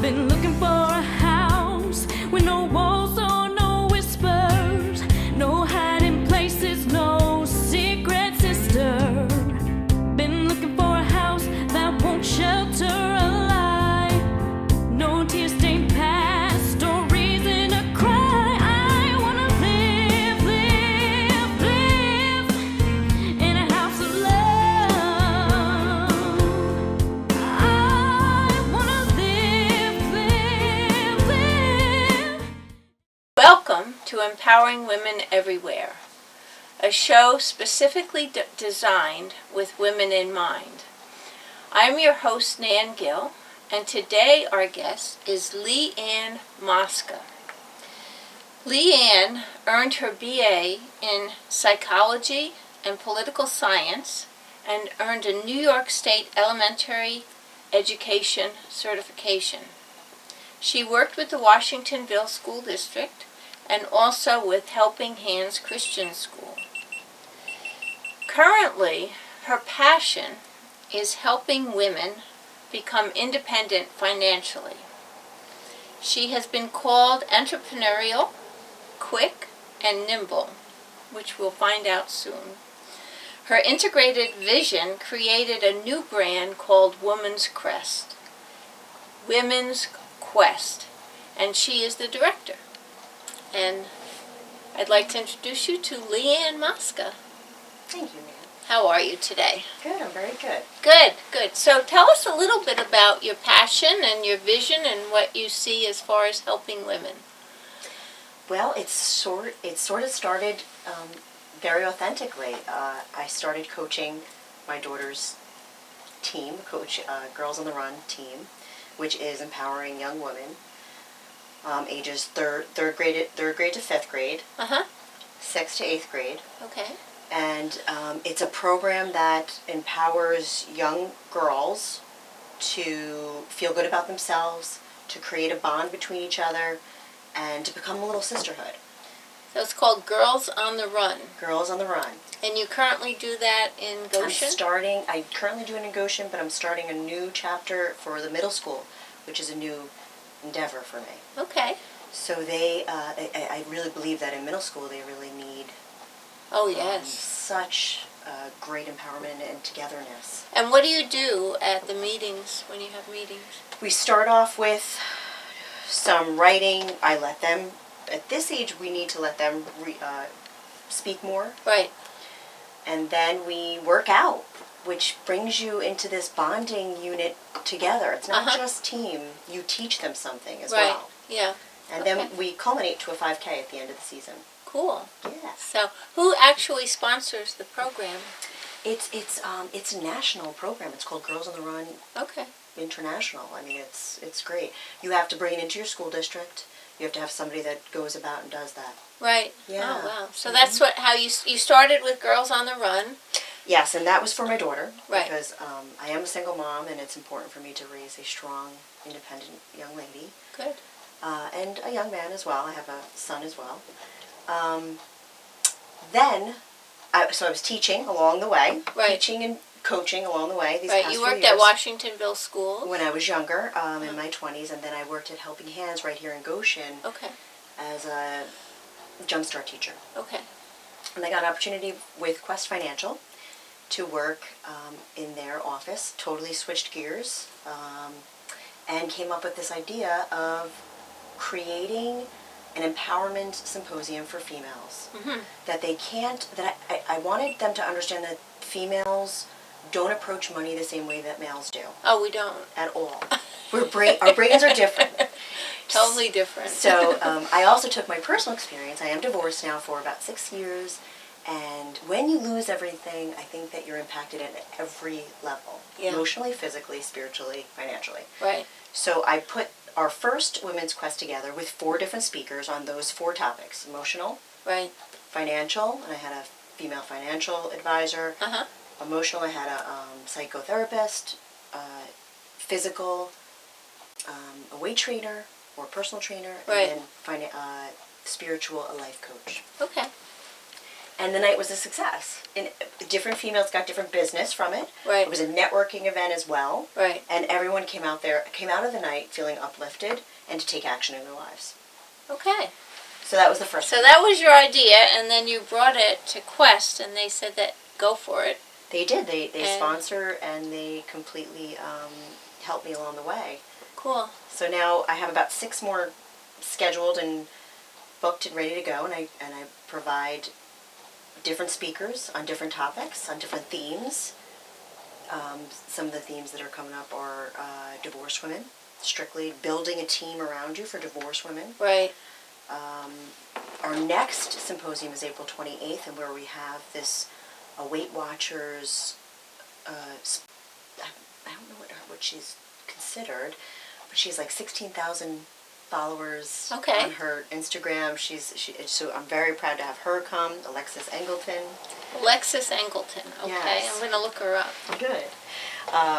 I've been looking for a house with no walls or no whispers, no hiding places, no secret sister. Been looking for a house that won't shelter a lie, no tear-stained past or reason to cry. I wanna live, live, live in a house of love. I wanna live, live, live. Welcome to Empowering Women Everywhere, a show specifically designed with women in mind. I'm your host, Nan Gill, and today our guest is Leigh-Ann Mosca. Leigh-Ann earned her BA in Psychology and Political Science and earned a New York State Elementary Education certification. She worked with the Washington Middle School District and also with Helping Hands Christian School. Currently, her passion is helping women become independent financially. She has been called entrepreneurial, quick, and nimble, which we'll find out soon. Her integrated vision created a new brand called Women's Quest, and she is the director. And I'd like to introduce you to Leigh-Ann Mosca. Thank you, Nan. How are you today? Good, I'm very good. Good, good. So tell us a little bit about your passion and your vision and what you see as far as helping women. Well, it sort of started very authentically. I started coaching my daughter's team, Girls on the Run team, which is empowering young women, ages third grade to fifth grade, sixth to eighth grade. Okay. And it's a program that empowers young girls to feel good about themselves, to create a bond between each other, and to become a little sisterhood. So it's called Girls on the Run. Girls on the Run. And you currently do that in Goshen? I currently do it in Goshen, but I'm starting a new chapter for the middle school, which is a new endeavor for me. Okay. So I really believe that in middle school they really need Oh, yes. such great empowerment and togetherness. And what do you do at the meetings, when you have meetings? We start off with some writing. I let them, at this age, we need to let them speak more. Right. And then we work out, which brings you into this bonding unit together. It's not just team. You teach them something as well. Yeah. And then we culminate to a 5K at the end of the season. Cool. Yes. So who actually sponsors the program? It's a national program. It's called Girls on the Run Okay. International. I mean, it's great. You have to bring it into your school district. You have to have somebody that goes about and does that. Right. Yeah. Oh, wow. So that's how you started with Girls on the Run. Yes, and that was for my daughter. Right. Because I am a single mom, and it's important for me to raise a strong, independent young lady. Good. And a young man as well. I have a son as well. So I was teaching along the way. Right. Teaching and coaching along the way. Right. You worked at Washington Middle School. When I was younger, in my 20s, and then I worked at Helping Hands right here in Goshen. Okay. As a Jumpstart teacher. Okay. And I got an opportunity with Quest Financial to work in their office, totally switched gears, and came up with this idea of creating an empowerment symposium for females. That they can't, I wanted them to understand that females don't approach money the same way that males do. Oh, we don't. At all. Our brains are different. Totally different. So I also took my personal experience. I am divorced now for about 6 years. And when you lose everything, I think that you're impacted at every level. Yeah. Emotionally, physically, spiritually, financially. Right. So I put our first Women's Quest together with 4 different speakers on those 4 topics. Emotional. Right. Financial, and I had a female financial advisor. Emotional, I had a psychotherapist. Physical, a weight trainer or personal trainer. Right. And then spiritual, a life coach. Okay. And the night was a success. And different females got different business from it. Right. It was a networking event as well. Right. And everyone came out of the night feeling uplifted and to take action in their lives. Okay. So that was the first So one. that was your idea, and then you brought it to Quest, and they said that go for it. They did. They And- sponsor and they completely helped me along the way. Cool. So now I have about 6 more scheduled and booked and ready to go, and I provide different speakers on different topics, on different themes. Some of the themes that are coming up are divorced women, strictly building a team around you for divorced women. Right. Our next symposium is April 28th, and where we have this Weight Watchers, I don't know what she's considered, but she's like 16,000 followers Okay. on her Instagram. So I'm very proud to have her come, Alexis Engleton. Alexis Engleton. Okay, Yes. I'm going to look her up. Good.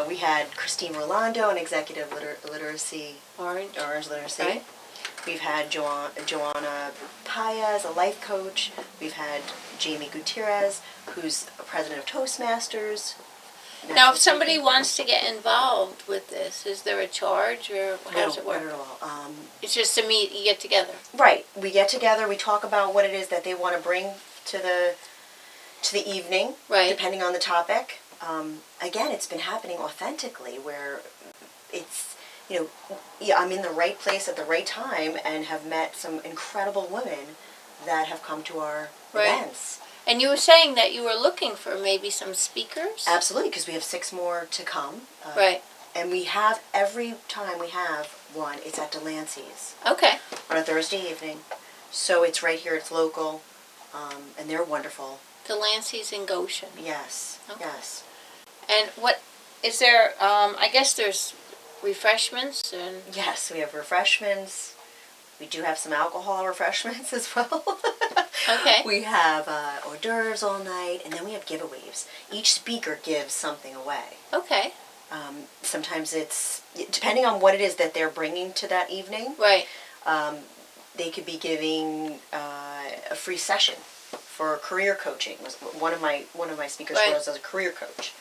We had Christine Rolando, an executive literacy, Orange. literacy. Right. We've had Joanna Paez, a life coach. We've had Jamie Gutierrez, who's a president of Toastmasters. Now, National if somebody speaker. wants to get involved with this, is there a charge, or how does it work? No, not at all. It's just a meet, you get together. Right. We get together. We talk about what it is that they want to bring to the evening, Right. depending on the topic. Again, it's been happening authentically, where it's, I'm in the right place at the right time and have met some incredible women that have come to our Right. events. And you were saying that you were looking for maybe some speakers? Absolutely, because we have 6 more to come. Right. And we have, every time we have one, it's at Delancey's Okay. on a Thursday evening. So it's right here, it's local, and they're wonderful. Delancey's in Goshen. Yes, Okay. yes. And what, is there, I guess there's refreshments and... Yes, we have refreshments. We do have some alcohol refreshments as well. Okay. We have hors d'oeuvres all night, and then we have giveaways. Each speaker gives something away. Okay. Sometimes it's, depending on what it is that they're bringing to that evening, Right. they could be giving a free session for career coaching. One of my speakers Right. was as a career coach.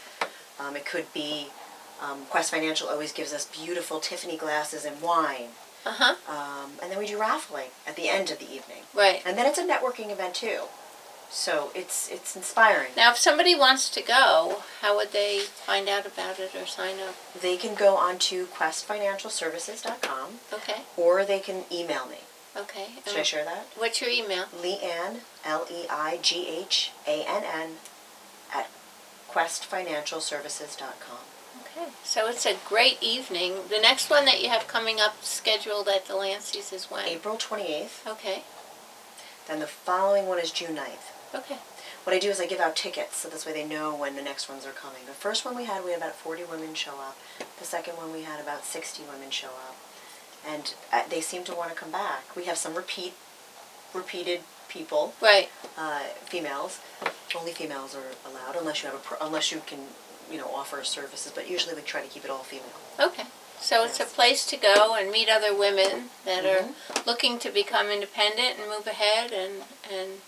It could be Quest Financial always gives us beautiful Tiffany glasses and wine. Uh-huh. And then we do raffling at the end of the evening. Right. And then it's a networking event too. So it's inspiring. Now, if somebody wants to go, how would they find out about it or sign up? They can go onto questfinancialservices.com Okay. or they can email me. Okay. Should I share that? What's your email? LeighAnn, LeiGhann, at questfinancialservices.com. Okay. So it's a great evening. The next one that you have coming up scheduled at Delancey's is when? April 28th. Okay. Then the following one is June 9th. Okay. What I do is I give out tickets, so this way they know when the next ones are coming. The first one we had about 40 women show up. The second one we had about 60 women show up. And they seem to want to come back. We have some repeated people, Right. females. Only females are allowed, unless you can, offer services. But usually we try to keep it all female. Okay. So it's a Yes. place to go and meet other women that are Mhm. looking to become independent and move ahead and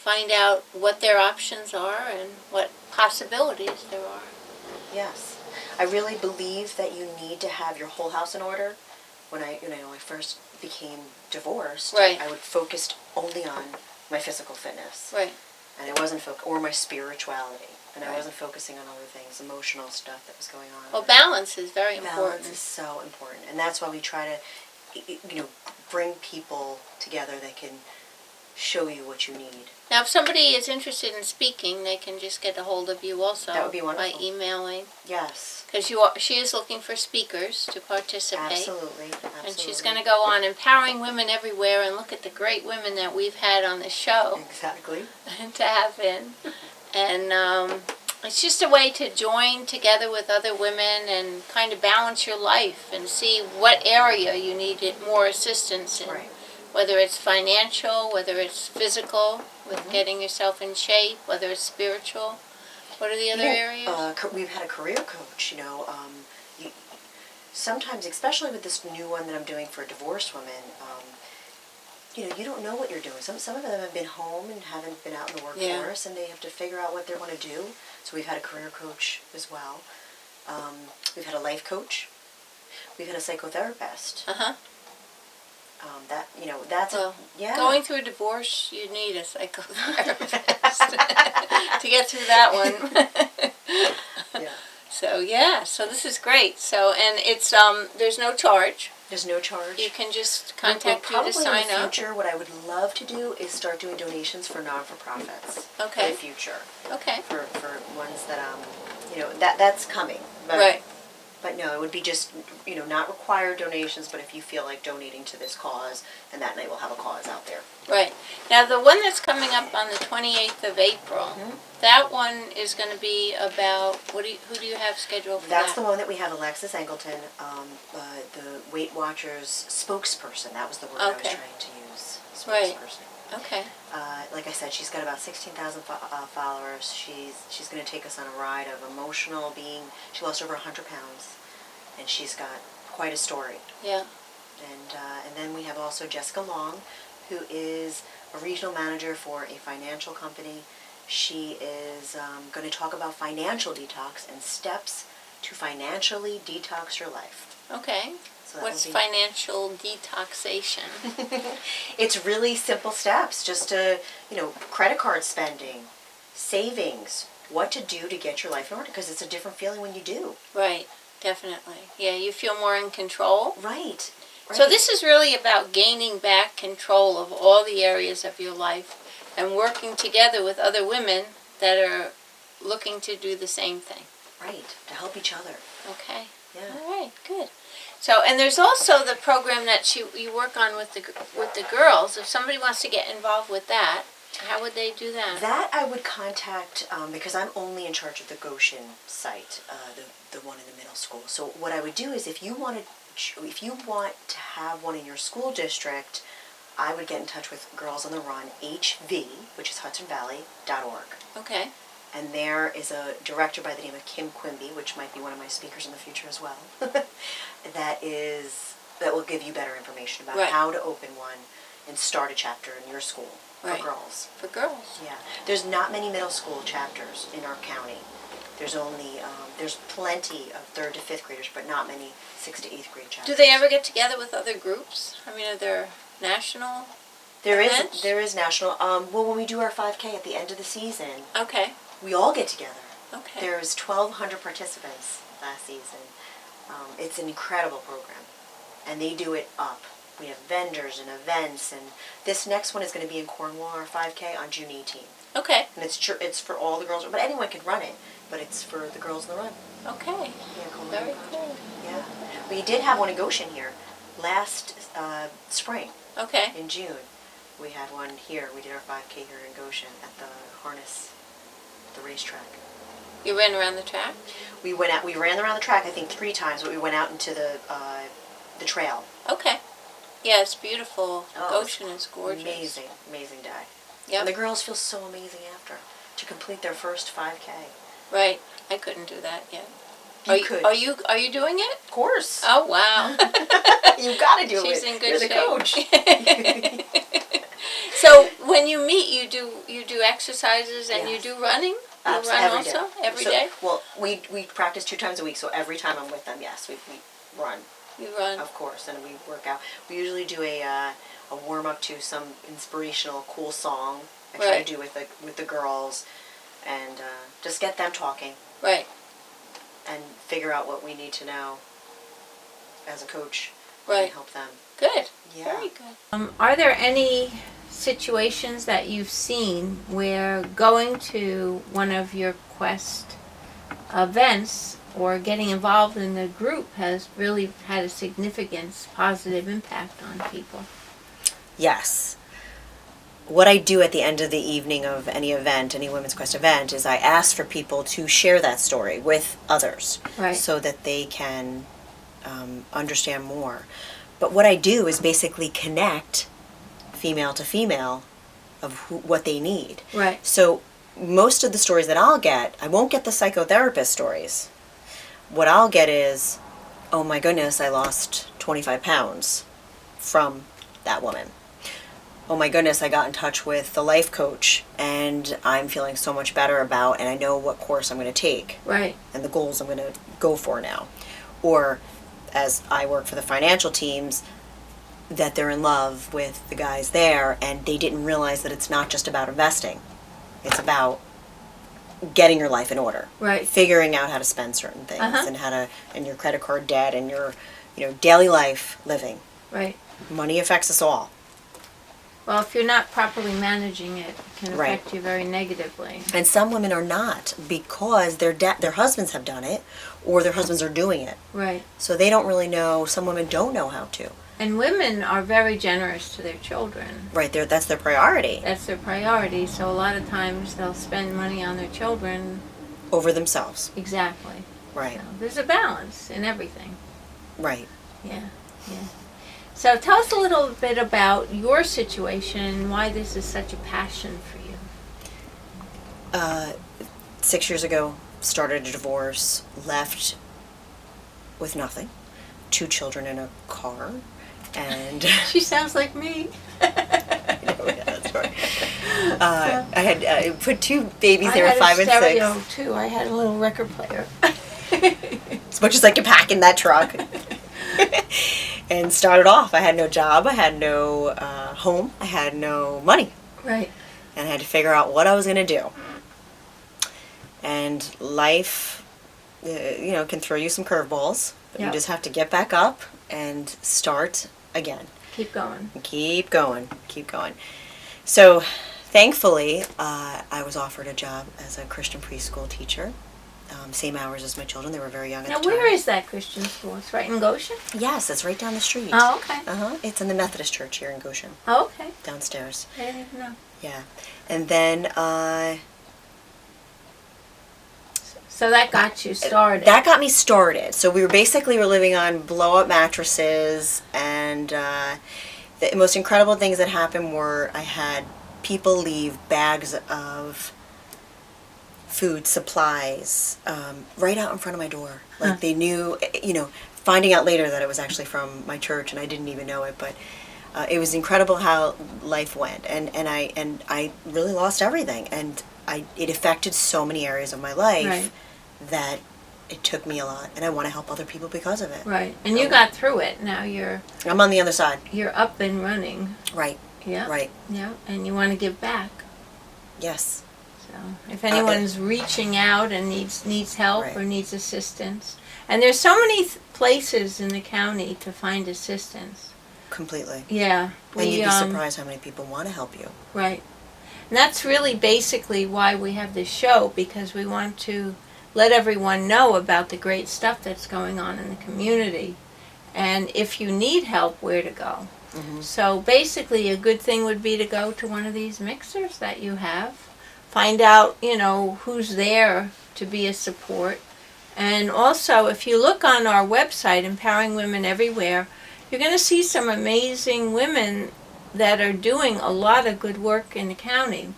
find out what their options are and what possibilities there are. Yes. I really believe that you need to have your whole house in order. When I first became divorced, Right. I would focus only on my physical fitness. Right. And I wasn't or my spirituality. And I Right. wasn't focusing on other things, emotional stuff that was going on. Well, balance is very Balance important. is so important. And that's why we try to, bring people together that can show you what you need. Now, if somebody is interested in speaking, they can just get a hold of you also. That would be wonderful. By emailing. Yes. Because she is looking for speakers to participate. Absolutely. And she's going to go on empowering women everywhere and look at the great women that we've had on the show Exactly. and to have in. And it's just a way to join together with other women and kind of balance your life and see what area you need more assistance in. Right. Whether it's financial, whether it's physical, with getting yourself in shape, whether it's spiritual. What are the other areas? We've had a career coach, sometimes, especially with this new one that I'm doing for divorced women, you don't know what you're doing. Some of them have been home and haven't been out in the workforce, and they have to figure out what they want to do. So we've had a career coach as well. We've had a life coach. We've had a psychotherapist. That's Well, yeah. going through a divorce, you need a psychotherapist to get through that one. Yeah. So this is great. So, and it's there's no charge. There's no charge. You can just contact you to sign Probably in the up. future, what I would love to do is start doing donations for non-for-profits. Okay. In the future. Okay. For ones that that's coming. But, Right. But no, it would be just, not required donations, but if you feel like donating to this cause, and that night we'll have a cause out there. Right. Now, the one that's coming up on the 28th of April, that one is going to be about, who do you have scheduled for That's that? the one that we have Alexis Angleton, the Weight Watchers spokesperson. That was the word I was Okay. trying to use. Right. Spokesperson. Okay. Like I said, she's got about 16,000 followers. She's going to take us on a ride of emotional being. She lost over 100 pounds, and she's got quite a story. Yeah. And then we have also Jessica Long, who is a regional manager for a financial company. She is going to talk about financial detox and steps to financially detox your life. Okay. So that What's will be- financial detoxation? It's really simple steps, just to, credit card spending, savings, what to do to get your life in order, because it's a different feeling when you do. Right. Definitely. Yeah, you feel more in control. Right. So this is really about gaining back control of all the areas of your life and working together with other women that are looking to do the same thing. Right, to help each other. Okay. Yeah. All right. Good. So, and there's also the program that you work on with the girls. If somebody wants to get involved with that, how would they do that? That I would contact, because I'm only in charge of the Goshen site, the one in the middle school. So what I would do is if you want to have one in your school district, I would get in touch with Girls on the Run, HV, which is HudsonValley.org. Okay. And there is a director by the name of Kim Quimby, which might be one of my speakers in the future as well, that will give you better information about Right. how to open one and start a chapter in your school for Right. girls. For girls. Yeah. There's not many middle school chapters in our county. There's only, there's plenty of 3rd to 5th graders, but not many 6th to 8th grade chapters. Do they ever get together with other groups? I mean, are there national? events? There is national, well, when we do our 5K at the end of the season, Okay. we all get together. Okay. There's 1,200 participants last season. It's an incredible program, and they do it up. We have vendors and events, and this next one is going to be in Cornwall, our 5K, on June 18th. Okay. And it's for all the girls, but anyone can run it, but it's for the girls in the run. Okay. Yeah, Very cool. Yeah. We did have one in Goshen here last spring, Okay. in June. We had one here. We did our 5K here in Goshen at the the racetrack. You ran around the track? We ran around the track, I think 3 times, but we went out into the trail. Okay. Yeah, it's beautiful. Oh, Goshen is gorgeous. Amazing day. Yep. And the girls feel so amazing after to complete their first 5K. Right. I couldn't do that yet. You could. Are you doing it? Of course. Oh wow. You've got to do She's it. in good You're shape. the coach. So when you meet, you do exercises and Yes. you do running. You run Every day. also every So- day. Well, we practice 2 times a week, so every time I'm with them, yes, we run, You run. of course, and we work out. We usually do a warm up to some inspirational, cool song. I try Right. to do with the girls, and just get them talking Right. and figure out what we need to know as a coach Right. and help them. Good. Yeah. Very good. Are there any situations that you've seen where going to one of your Quest events or getting involved in the group has really had a significant positive impact on people? Yes. What I do at the end of the evening of any event, any Women's Quest event, is I ask for people to share that story with others, Right. so that they can understand more. But what I do is basically connect female to female of what they need. Right. So most of the stories that I'll get, I won't get the psychotherapist stories. What I'll get is, oh my goodness, I lost 25 pounds from that woman. oh my goodness, I got in touch with the life coach and I'm feeling so much better about, and I know what course I'm going to take. Right. And the goals I'm going to go for now. Or as I work for the financial teams, that they're in love with the guys there and they didn't realize that it's not just about investing. It's about getting your life in order. Right. Figuring out how to spend certain things Uh-huh. and how to, and your credit card debt and your, daily life living. Right. Money affects us all. Well, if you're not properly managing it, it can Right. affect you very negatively. And some women are not because their husbands have done it or their husbands are doing it. Right. So they don't really know, some women don't know how to. And women are very generous to their children. Right, that's their priority. That's their priority. So a lot of times they'll spend money on their children. Over themselves. Exactly. Right. So there's a balance in everything. Right. Yeah. Yeah. So tell us a little bit about your situation and why this is such a passion for you. 6 years ago, started a divorce, left with nothing, 2 children in a car, and She sounds like me. yeah, that's right. I had put 2 babies. They were 5 and 6. I had a stereo too. I had a little record player. As much as I could pack in that truck. And started off. I had no job. I had no home. I had no money. Right. And I had to figure out what I was going to do. And life, can throw you some curveballs. But Yep. you just have to get back up and start again. Keep going. Keep going. Keep going. So, thankfully, I was offered a job as a Christian preschool teacher. Same hours as my children. They were very young at Now, the time. where is that Christian school? It's right in Goshen? Yes, it's right down the street. Oh, okay. It's in the Methodist church here in Goshen, Oh, okay. downstairs. I didn't even know. Yeah. And then So that got you started. that got me started. So we were living on blow-up mattresses, and the most incredible things that happened were I had people leave bags of food supplies right out in front of my door. Like they knew, finding out later that it was actually from my church, and I didn't even know it, but it was incredible how life went, and I really lost everything, and it affected so many areas of my life. Right. That it took me a lot, and I want to help other people because of it. Right. And you got through it. Now I'm on the other side. you're up and running. Right. Yeah. Right. Yeah. And you want to give back. Yes. So if anyone's reaching out and needs help Right. or needs assistance, and there's so many places in the county to find assistance. Completely. Yeah. And you'd be surprised how many people want to help you. Right. And that's really basically why we have this show, because we want to let everyone know about the great stuff that's going on in the community, and if you need help, where to go. Mm-hmm. So basically a good thing would be to go to one of these mixers that you have, find out, who's there to be a support. And also, if you look on our website, Empowering Women Everywhere, you're going to see some amazing women that are doing a lot of good work in the county.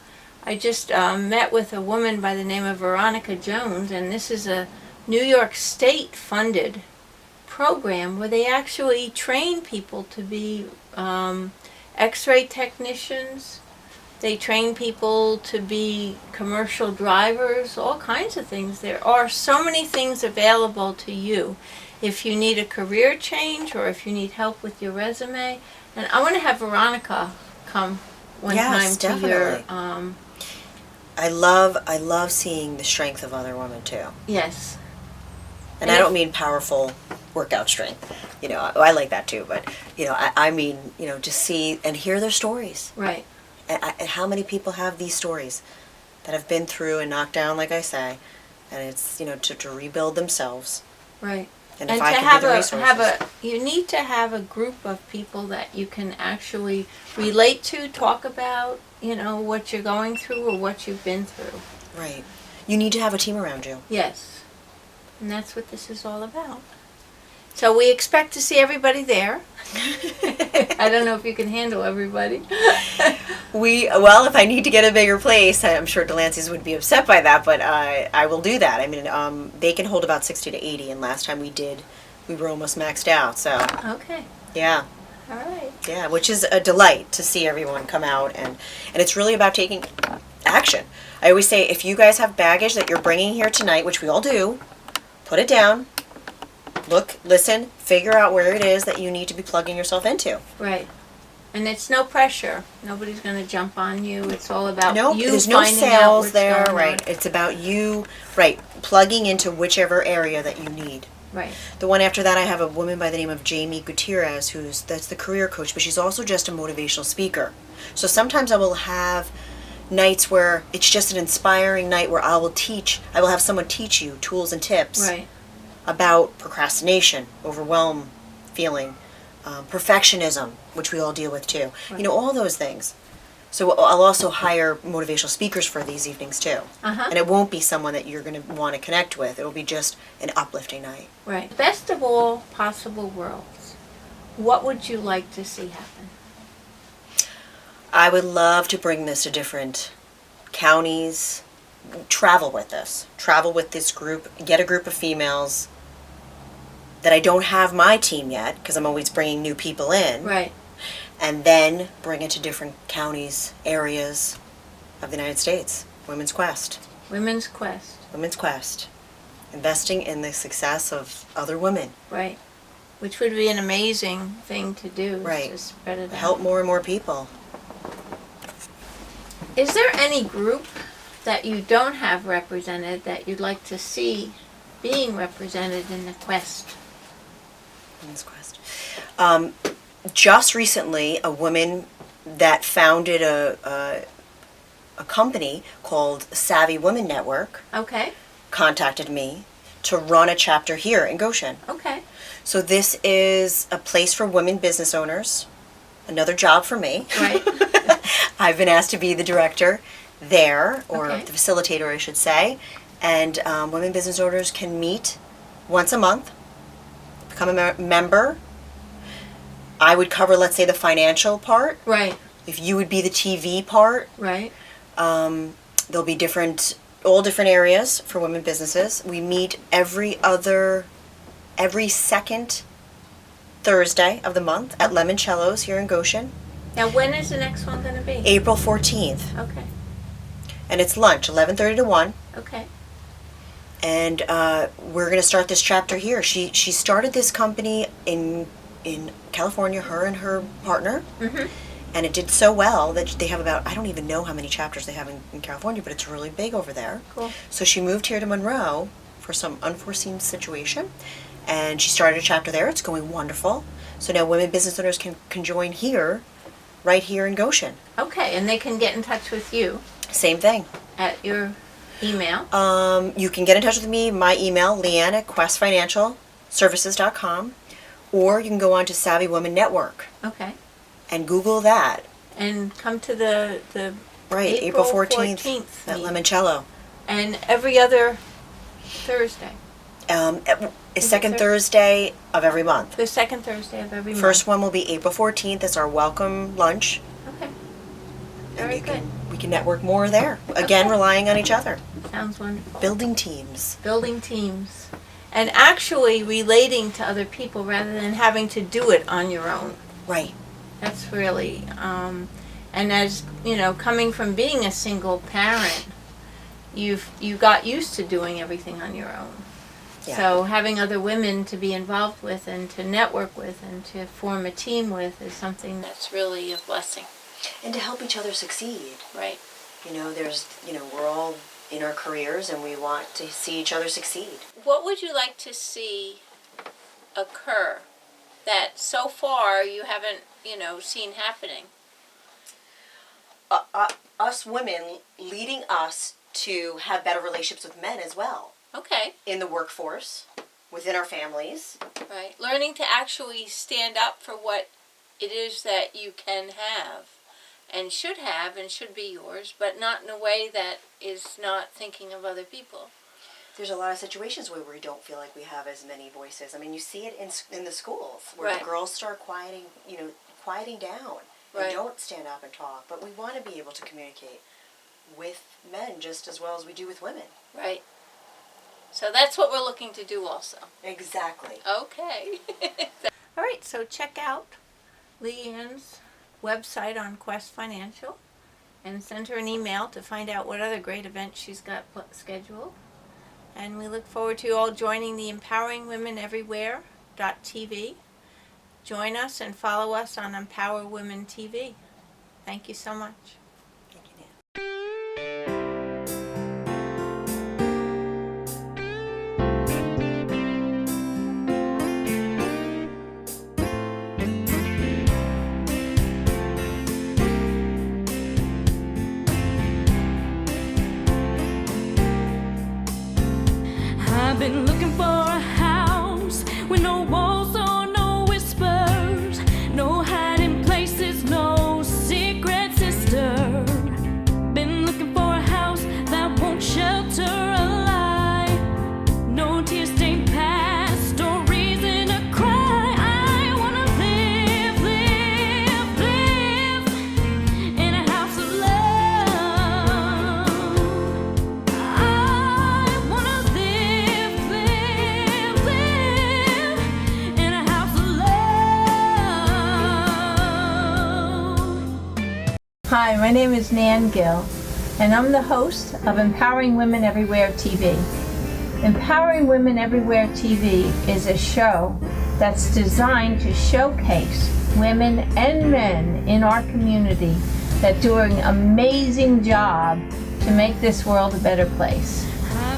I just met with a woman by the name of Veronica Jones, and this is a New York State funded program where they actually train people to be x-ray technicians. They train people to be commercial drivers, all kinds of things. There are so many things available to you if you need a career change or if you need help with your resume. And I want to have Veronica come one Yes, time to your definitely. I love seeing the strength of other women too. yes. And I don't mean powerful workout strength. I like that too, but I mean, just see and hear their stories. Right. And how many people have these stories that have been through and knocked down, like I say, and it's to rebuild themselves. Right. And And if to I can have be the a resources. you need to have a group of people that you can actually relate to, talk about, what you're going through or what you've been through. Right. You need to have a team around you. Yes. And that's what this is all about. So we expect to see everybody there. I don't know if you can handle everybody. Well, if I need to get a bigger place, I'm sure Delancey's would be upset by that, but I will do that. I mean, they can hold about 60 to 80, and last time we did, we were almost maxed out, so Okay. yeah. All right. Yeah, which is a delight to see everyone come out, and it's really about taking action. I always say, if you guys have baggage that you're bringing here tonight, which we all do, put it down, look, listen, figure out where it is that you need to be plugging yourself into. Right. And it's no pressure. Nobody's going to jump on you. It's all about Nope, you there's no finding out sales what's there, going right? on. It's about you, right, plugging into whichever area that you need. Right. The one after that, I have a woman by the name of Jamie Gutierrez, that's the career coach, but she's also just a motivational speaker. So sometimes I will have nights where it's just an inspiring night where I will have someone teach you tools and tips Right. about procrastination, overwhelm feeling, perfectionism, which we all deal with too. Right. You know, all those things. So I'll also hire motivational speakers for these evenings too. Uh-huh. And it won't be someone that you're going to want to connect with. It'll be just an uplifting night. Right. Best of all possible worlds. What would you like to see happen? I would love to bring this to different counties, travel with this group, get a group of females that I don't have my team yet, because I'm always bringing new people in. Right. And then bring it to different counties, areas of the United States. Women's Quest. Women's Quest. Women's Quest. Investing in the success of other women. Right. Which would be an amazing thing to do. Right. To spread it out. Help more and more people. Is there any group that you don't have represented that you'd like to see being represented in the Quest? Women's Quest. Just recently, a woman that founded a company called Savvy Women Network Okay. contacted me to run a chapter here in Goshen. Okay. So this is a place for women business owners. Another job for me. Right. I've been asked to be the director there, or Okay. the facilitator, I should say. And women business owners can meet once a month, become a member. I would cover, let's say, the financial part. Right. If you would be the TV part, Right. there'll be all different areas for women businesses. We meet every second Thursday of the month at Lemoncello's here in Goshen. Now, when is the next one going to be? April 14th. Okay. And it's lunch, 11:30 to 1. Okay. And we're going to start this chapter here. She started this company in California, her and her partner. Mm-hmm. And it did so well that they have about, I don't even know how many chapters they have in California, but it's really big over there. Cool. So she moved here to Monroe for some unforeseen situation, and she started a chapter there. It's going wonderful. So now women business owners can join here, right here in Goshen. Okay, and they can get in touch with you Same thing. at your email. You can get in touch with me, my email, LeighAnn at questfinancialservices.com, or you can go on to Savvy Women Network Okay. and Google that. And come to the Right, April 14th at meeting. Lemoncello. And every other Thursday. It's second Thursday of every month. The second Thursday of every month. First one will be April 14th. It's our welcome lunch. Okay. And Very good. we can network more there. Again, Okay. relying on each other. Sounds wonderful. Building teams. Building teams. And actually relating to other people rather than having to do it on your own. Right. That's really, and as, you know, coming from being a single parent, you got used to doing everything on your own. Yeah. So having other women to be involved with and to network with and to form a team with is something that's really a blessing. And to help each other succeed. Right. You know, we're all in our careers and we want to see each other succeed. What would you like to see occur that so far you haven't, seen happening? Us women leading us to have better relationships with men as well. Okay. In the workforce, within our families. Right. Learning to actually stand up for what it is that you can have and should be yours, but not in a way that is not thinking of other people. There's a lot of situations where we don't feel like we have as many voices. I mean, you see it in the schools where Right. the girls start quieting down and Right. don't stand up and talk. But we want to be able to communicate with men just as well as we do with women. Right. So that's what we're looking to do also. Exactly. Okay. All right, so check out LeighAnn's website on Quest Financial and send her an email to find out what other great events she's got scheduled. And we look forward to you all joining the Empowering Women Everywhere.tv. Join us and follow us on Empower Women TV. Thank you so much. Thank you, Nan. I've been looking for a house with no walls or no whispers, no hiding places, no secret sister. Been looking for a house that won't shelter a lie, no tear-stained past or reason to cry. I wanna live, live, live in a house of love. I wanna live, live, live in a house of love. Hi, my name is Nan Gill, and I'm the host of Empowering Women Everywhere TV. Empowering Women Everywhere TV is a show that's designed to showcase women and men in our community that do an amazing job to make this world a better place.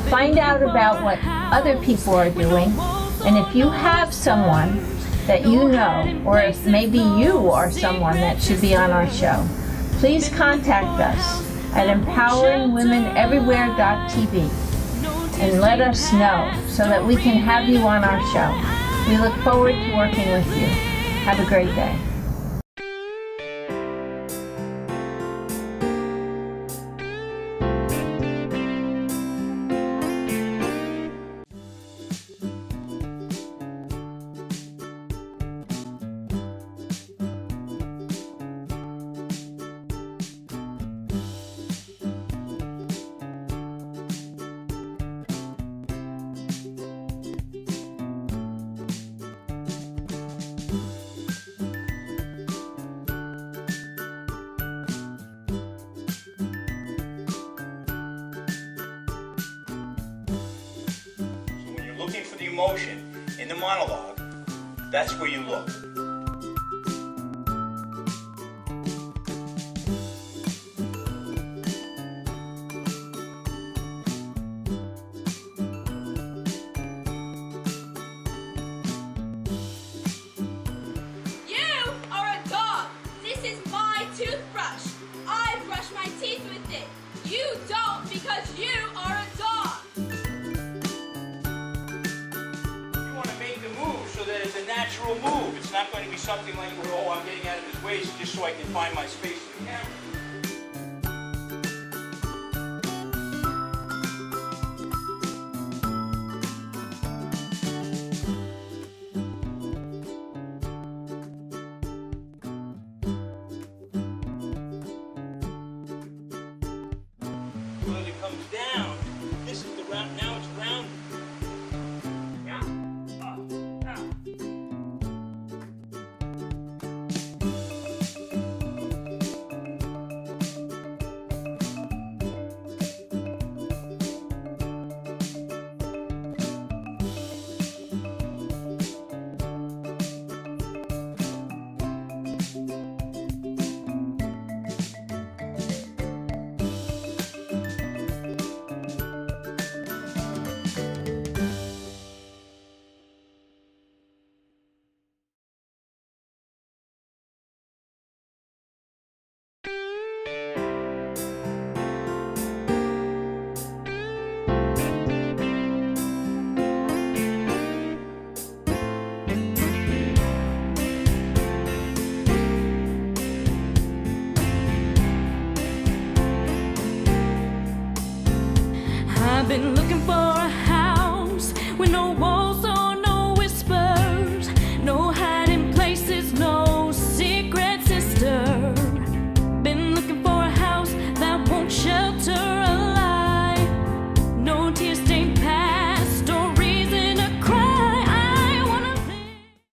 Find out about what other people are doing, and if you have someone that you know, or if maybe you are someone that should be on our show, please contact us at empoweringwomeneverywhere.tv and let us know so that we can have you on our show. We look forward to working with you. Have a great day. When you're looking for the emotion in the monologue, that's where you look. You are a dog. This is my toothbrush. I brush my teeth with it. You don't because you are a dog. You want to make the move so that it's a natural move. It's not going to be something like, oh, I'm getting out of his way just so I can find my space in the camera. When it comes down, this is the round, now it's round. Yeah. I've been looking for a